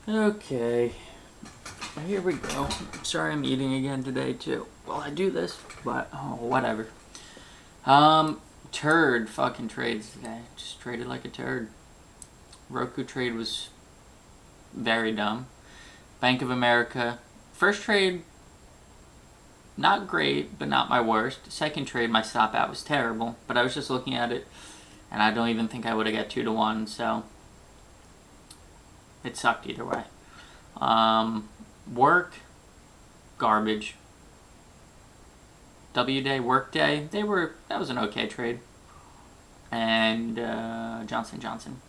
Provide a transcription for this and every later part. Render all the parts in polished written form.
Okay, here we go. Sorry I'm eating again today too. Well, I do this, but whatever. Turd fucking trades today. Just traded like a turd. Roku trade was very dumb. Bank of America, first trade, not great, but not my worst. Second trade, my stop out was terrible, but I was just looking at it, and I don't even think I would have got 2-1, so it sucked either way. Work, garbage. W Day, Work Day, that was an okay trade. And Johnson & Johnson,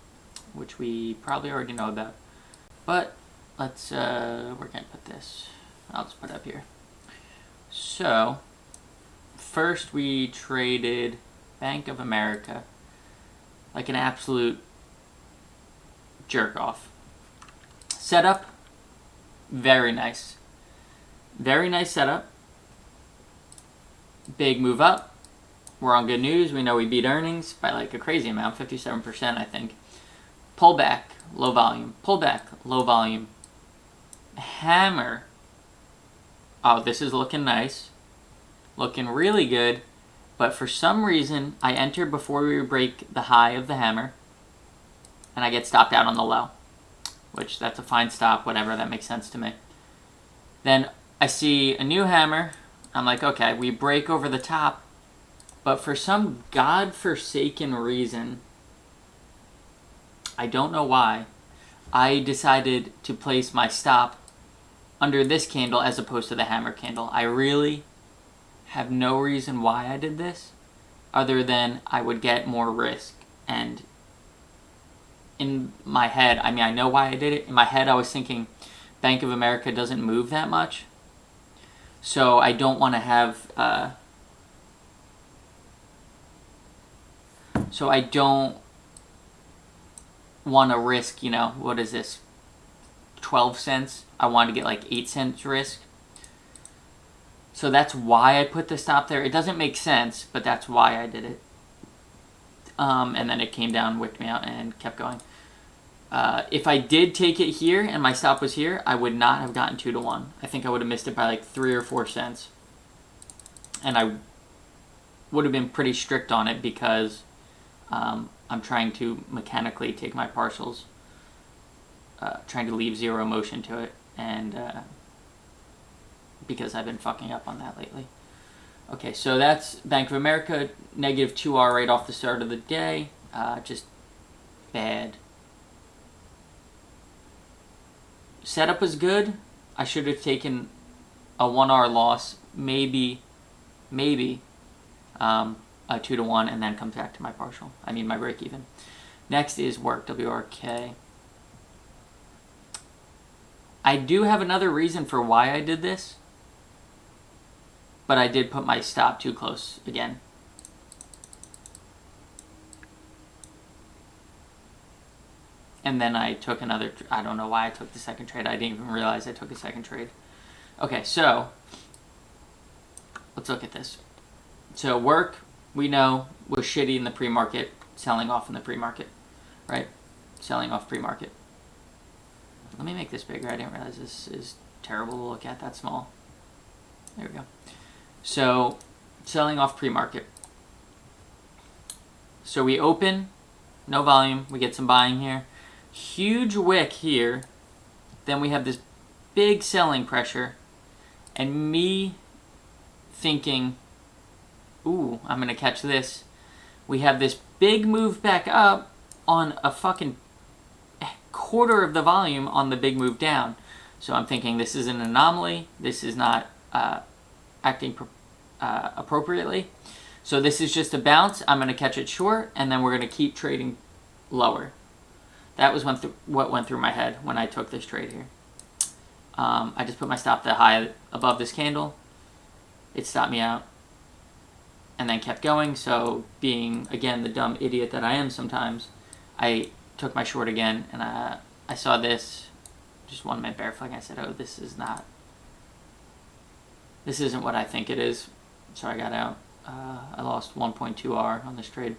which we probably already know about. But let's, where can I put this? I'll just put it up here. So, first we traded Bank of America like an absolute jerk off. Setup, very nice. Very nice setup. Big move up. We're on good news. We know we beat earnings by like a crazy amount, 57%, I think. Pull back, low volume. Pull back, low volume. Hammer. Oh, this is looking nice. Looking really good. But for some reason, I entered before we break the high of the hammer. And I get stopped out on the low. Which, that's a fine stop, whatever, that makes sense to me. Then I see a new hammer. I'm like, okay, we break over the top. But for some godforsaken reason, I don't know why, I decided to place my stop under this candle as opposed to the hammer candle. I really have no reason why I did this, other than I would get more risk. And in my head, I mean, I know why I did it. In my head, I was thinking Bank of America doesn't move that much. So I don't want to have, so I don't want to risk, what is this, 12 cents? I want to get like 8 cents risk. So that's why I put the stop there. It doesn't make sense, but that's why I did it. And then it came down, wicked me out, and kept going. If I did take it here and my stop was here, I would not have gotten 2-1. I think I would have missed it by like 3 or 4 cents. And I would have been pretty strict on it because I'm trying to mechanically take my partials, trying to leave zero motion to it, and because I've been fucking up on that lately. Okay, so that's Bank of America, negative 2R right off the start of the day. Just bad. Setup was good. I should have taken a 1R loss, maybe a 2-1, and then comes back to my partial. I mean my break even. Next is work, WRK. I do have another reason for why I did this, but I did put my stop too close again. And then I took another, I don't know why I took the second trade. I didn't even realize I took a second trade. Okay, so let's look at this. So work, we know, was shitty in the pre-market, selling off in the pre-market, right? Selling off pre-market. Let me make this bigger. I didn't realize this is terrible to look at that small. There we go. So selling off pre-market. So we open, no volume, we get some buying here. Huge wick here. Then we have this big selling pressure. And me thinking, ooh, I'm going to catch this. We have this big move back up on a fucking quarter of the volume on the big move down. So I'm thinking this is an anomaly. This is not acting appropriately. So this is just a bounce. I'm going to catch it short, and then we're going to keep trading lower. That was what went through my head when I took this trade here. I just put my stop that high above this candle. It stopped me out and then kept going. So being, again, the dumb idiot that I am sometimes, I took my short again, and I saw this, just 1 minute bear flag, and I said, oh, this isn't what I think it is. So I got out. I lost 1.2R on this trade.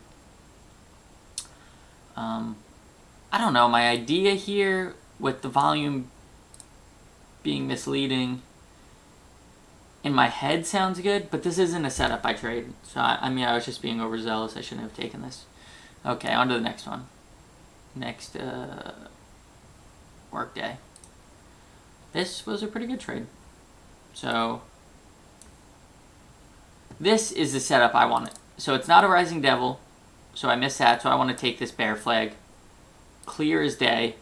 I don't know, my idea here with the volume being misleading, in my head sounds good, but this isn't a setup I trade. So, I mean, I was just being overzealous. I shouldn't have taken this. Okay, on to the next one. Next workday. This was a pretty good trade. So, this is the setup I wanted. So, it's not a Rising Devil. So, I missed that. So, I want to take this bear flag. Clear as day.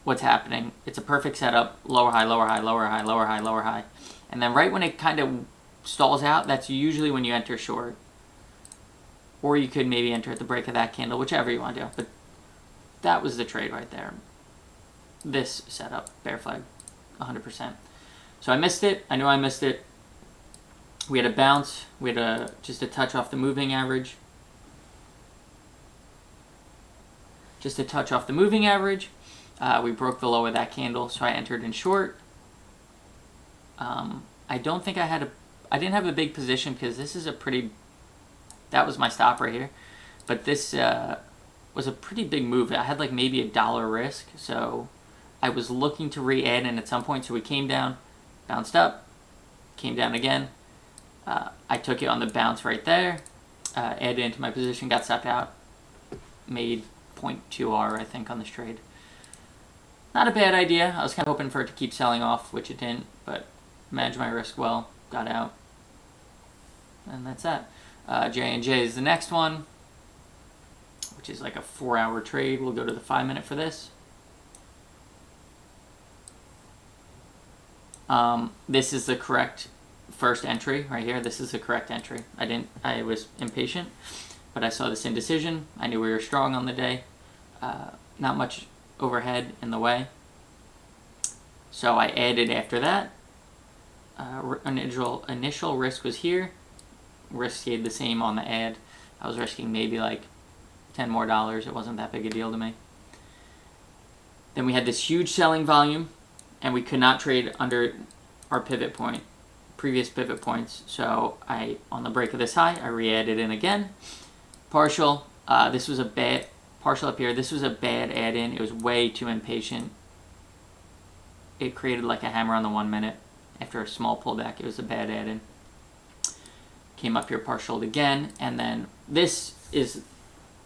What's happening? It's a perfect setup. Lower high, lower high, lower high, lower high, lower high. And then right when it kind of stalls out, that's usually when you enter short. Or you could maybe enter at the break of that candle, whichever you want to do. But that was the trade right there. This setup, bear flag, 100%. So I missed it. I knew I missed it. We had a bounce. We had just a touch off the moving average. Just a touch off the moving average. We broke the low of that candle, so I entered in short. I don't think I didn't have a big position because this is that was my stop right here. But this was a pretty big move. I had like maybe $1 risk, so I was looking to re-add in at some point. So we came down, bounced up, came down again. I took it on the bounce right there, added into my position, got stopped out, made 0.2R I think on this trade. Not a bad idea. I was kind of hoping for it to keep selling off, which it didn't, but managed my risk well, got out, and that's that. J&J is the next one, which is like a 4-hour trade. We'll go to the 5-minute for this. This is the correct first entry right here. This is the correct entry. I was impatient, but I saw this indecision. I knew we were strong on the day. Not much overhead in the way. So I added after that. Initial risk was here. Risk stayed the same on the add. I was risking maybe like $10 more. It wasn't that big a deal to me. Then we had this huge selling volume, and we could not trade under our pivot point, previous pivot points. So on the break of this high, I re-added in again. Partial. This was a bad partial up here. This was a bad add-in. It was way too impatient. It created like a hammer on the 1 minute. After a small pullback, it was a bad add-in. Came up here, partialed again, and then this is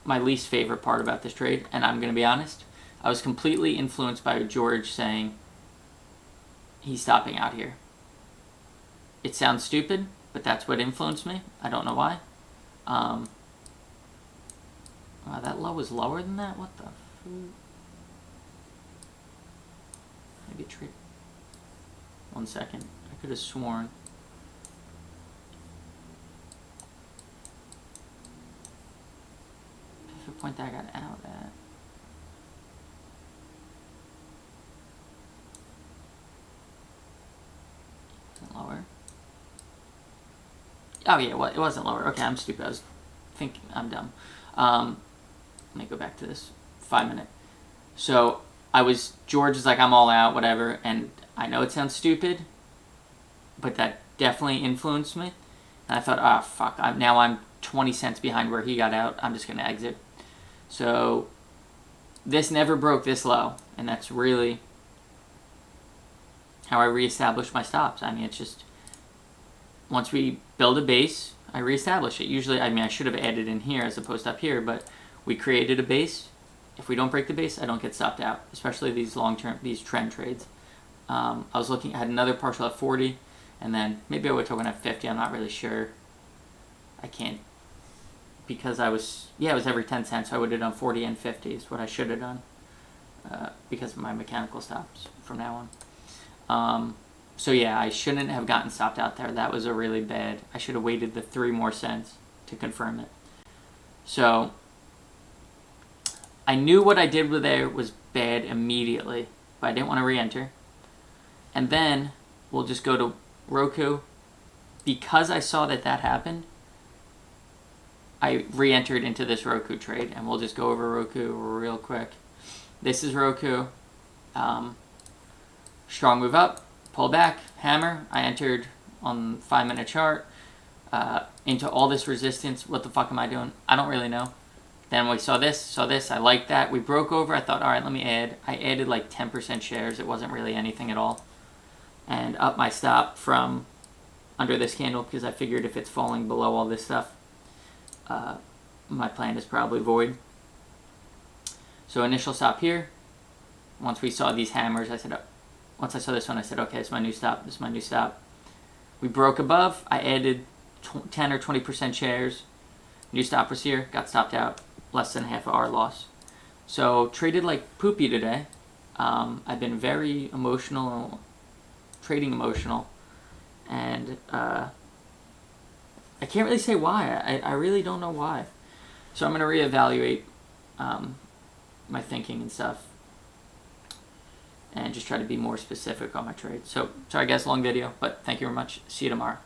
my least favorite part about this trade, and I'm going to be honest. I was completely influenced by George saying he's stopping out here. It sounds stupid, but that's what influenced me. I don't know why. Wow, that low was lower than that? What the f... Maybe trade... 1 second. I could have sworn. Pivot point that I got out at. Wasn't lower. Oh yeah, well, it wasn't lower. Okay, I'm stupid. I was thinking I'm dumb. Let me go back to this 5-minute. So George is like, I'm all out, whatever, and I know it sounds stupid, but that definitely influenced me. And I thought, oh fuck, now I'm 20 cents behind where he got out. I'm just gonna exit. So this never broke this low, and that's really how I reestablished my stops. I mean, it's just once we build a base, I reestablish it. Usually, I mean, I should have added in here as opposed to up here, but we created a base. If we don't break the base, I don't get stopped out, especially these these trend trades. I was looking, I had another partial at 40, and then maybe I would have taken at 50. I'm not really sure. I can't, because it was every 10 cents. So I would have done 40 and 50 is what I should have done, because of my mechanical stops from now on. So yeah, I shouldn't have gotten stopped out there. That was a really bad. I should have waited the 3 more cents to confirm it. So I knew what I did with there was bad immediately, but I didn't want to re-enter. And then we'll just go to Roku. Because I saw that happened, I re-entered into this Roku trade, and we'll just go over Roku real quick. This is Roku. Strong move up, pull back, hammer. I entered on 5-minute chart into all this resistance. What the fuck am I doing? I don't really know. Then we saw this, I liked that. We broke over, I thought, all right, let me add. I added like 10% shares, it wasn't really anything at all. And up my stop from under this candle, because I figured if it's falling below all this stuff, my plan is probably void. So initial stop here. Once we saw these hammers, once I saw this one, I said, okay, it's my new stop, this is my new stop. We broke above, I added 10 or 20% shares. New stop was here, got stopped out, less than half of our loss. So traded like poopy today. I've been very emotional, trading emotional, and I can't really say why. I really don't know why. So I'm going to reevaluate my thinking and stuff, and just try to be more specific on my trade. So sorry guys, long video, but thank you very much. See you tomorrow.